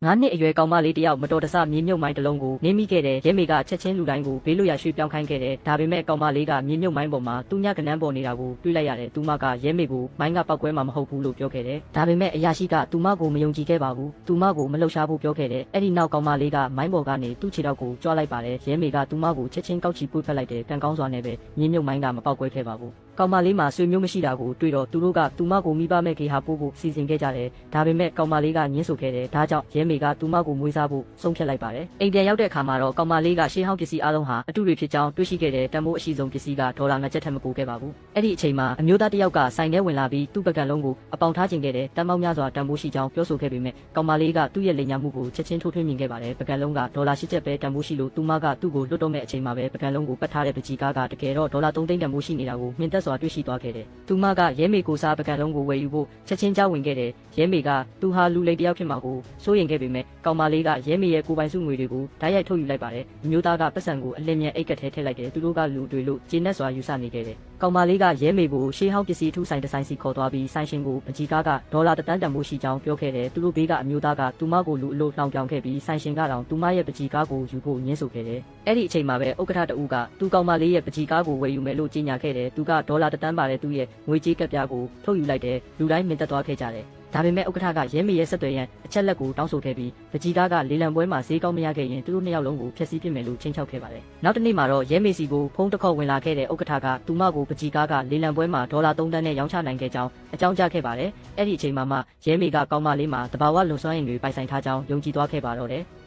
9 နှစ်အရွယ်ကောင်မလေးတယောက်မတော်တဆမြေမြုပ်မိုင်းတစ်လုံးကိုနင်းမိခဲ့တဲ့ရဲမေကချက်ချင်းလူတိုင်းကိုဘေးလွတ်ရာရွှေ့ပြောင်းခိုင်းခဲ့တဲ့ဒါပေမဲ့ကောင်မလေးကမြေမြုပ်မိုင်းပေါ်မှာသူ့ညကနန်းပေါ်နေတာကိုတွေ့လိုက်ရတယ်သူမကရဲမေကိုမိုင်းကပောက်ကွဲမှာမဟုတ်ဘူးလို့ပြောခဲ့တယ်ဒါပေမဲ့အရာရှိကသူမကိုမယုံကြည်ခဲ့ပါဘူးသူမကိုမလှုပ်ရှားဖို့ပြောခဲ့တယ်အဲ့ဒီနောက်ကောင်မလေးကမိုင်းပေါ်ကနေသူ့ခြေထောက်ကိုကြွားလိုက်ပါတယ်ရဲမေကသူမကိုချက်ချင်းကောက်ချီပွေ့ဖက်လိုက်တယ်ကံကောင်းစွာနဲ့ပဲမြေမြုပ်မိုင်းကမပောက်ကွဲခဲ့ပါဘူးကောင်မလေးမှာဆွေမျိုးမရှိတာကိုတွေ့တော့သူတို့ကသူမကိုမိဘမဲ့ခေဟာပို့ဖို့စီစဉ်ခဲ့ကြတယ်ဒါပေမဲ့ကောင်မလေးကညှင်းဆိုခဲ့တယ်ဒါကြောင့်ရဲမေကသူမကိုမွေးစားဖို့ဆုံးဖြတ်လိုက်ပါတယ်အိမ်ပြန်ရောက်တဲ့အခါမှာတော့ကောင်မလေးကရှေးဟောင်းပစ္စည်းအလုံးဟာအတူတွေဖြစ်ကြောင်းတွေ့ရှိခဲ့တဲ့တန်ဖိုးအရှိဆုံးပစ္စည်းကဒေါ်လာ2 ကျပ်ထက်မပိုခဲ့ပါဘူးအဲ့ဒီအချိန်မှာအမျိုးသားတစ်ယောက်ကဆိုင်ထဲဝင်လာပြီးသူ့ပကံလုံးကိုအပေါင်ထားခြင်းခဲ့တဲ့တန်ပေါင်းများစွာတန်ဖိုးရှိကြောင်းပြောဆိုခဲ့ပေမဲ့ကောင်မလေးကသူ့ရဲ့လိမ်ညာမှုကိုချက်ချင်းထိုးထွင်းမြင်ခဲ့ပါတယ်ပကံလုံးကဒေါ်လာ8 ကျပ်ပဲတန်ဖိုးရှိလို့သူမကသူ့ကိုလွတ်တော့မဲ့အချိန်မှာပဲပကံလုံးကိုပတ်ထားတဲ့ပကြီးကားကတကယ်တော့ဒေါ်လာ3 သိန်းတန်ဖိုးရှိနေတာကိုမြင်သက်စွာတွေ့ရှိသွားခဲ့တယ်သူမကရဲမေကိုစားပကံလုံးကိုဝယ်ယူဖို့ချက်ချင်းကြားဝင်ခဲ့တယ်ရဲမေကသူဟာလူလိမ်တစ်ယောက်ဖြစ်မှာကိုစိုးရိမ်ခဲ့ပေမဲ့ကောင်မလေးကရဲမေရဲ့ကိုပိုင်စုငွေတွေကိုဓာတ်ရိုက်ထုတ်ယူလိုက်ပါတယ်အမျိုးသားကပတ်စံကိုအလင်းမြန်အိတ်ကထဲထည့်လိုက်တယ်သူတို့ကလူတွေလို့ကျေနပ်စွာယူဆနေခဲ့တယ်ကောင်မလေးကရဲမေကိုရှေးဟောင်းပစ္စည်းထုဆိုင်တစ်ဆိုင်စီခေါ်သွားပြီးဆိုင်ရှင်ကိုပကြီးကားကဒေါ်လာ1 တန်းတန်ဖိုးရှိကြောင်းပြောခဲ့တယ်သူတို့ဘေးကအမျိုးသားကသူမကိုလူအလို့လှောင်ပြောင်ခဲ့ပြီးဆိုင်ရှင်ကတော့သူမရဲ့ပကြီးကားကိုယူဖို့ညှင်းဆိုခဲ့တယ်အဲ့ဒီအချိန်မှာပဲဥက္ကဋ္ဌတဦးကသူကောင်မလေးရဲ့ပကြီးကားကိုဝယ်ယူမယ်လို့ကြေညာခဲ့တယ်သူကဒေါ်လာ1 တန်းပါတဲ့သူ့ရဲ့ငွေကြေးကပ်ပြားကိုထုတ်ယူလိုက်တယ်လူတိုင်းမြင်သက်သွားခဲ့ကြတယ်ဒါပေမဲ့ဥက္ကဋ္ဌကရဲမေရဲ့ဆက်သွယ်ရန်အချက်လက်ကိုတောင်းဆိုခဲ့ပြီးပကြီးကားကလေလံပွဲမှာဈေးကောင်းမရခဲ့ရင်သူတို့နှစ်ယောက်လုံးကိုဖျက်ဆီးပစ်မယ်လို့ချိန်ချောက်ခဲ့ပါတယ်။နောက်တစ်နေ့မှာတော့ရဲမေစီကိုဖုန်းတစ်ခေါက်ဝင်လာခဲ့တဲ့ဥက္ကဋ္ဌကသူမကိုပကြီးကားကလေလံပွဲမှာဒေါ်လာ3 တန်းနဲ့ရောင်းချနိုင်ခဲ့ကြောင်းအကြောင်းကြားခဲ့ပါတယ်။အဲ့ဒီအချိန်မှာမှရဲမေကကောင်းမလေးမှာတဘာဝလွန်စွမ်းရင်တွေပိုင်ဆိုင်ထားကြောင်းယုံကြည်သွားခဲ့ပါတော့တယ်။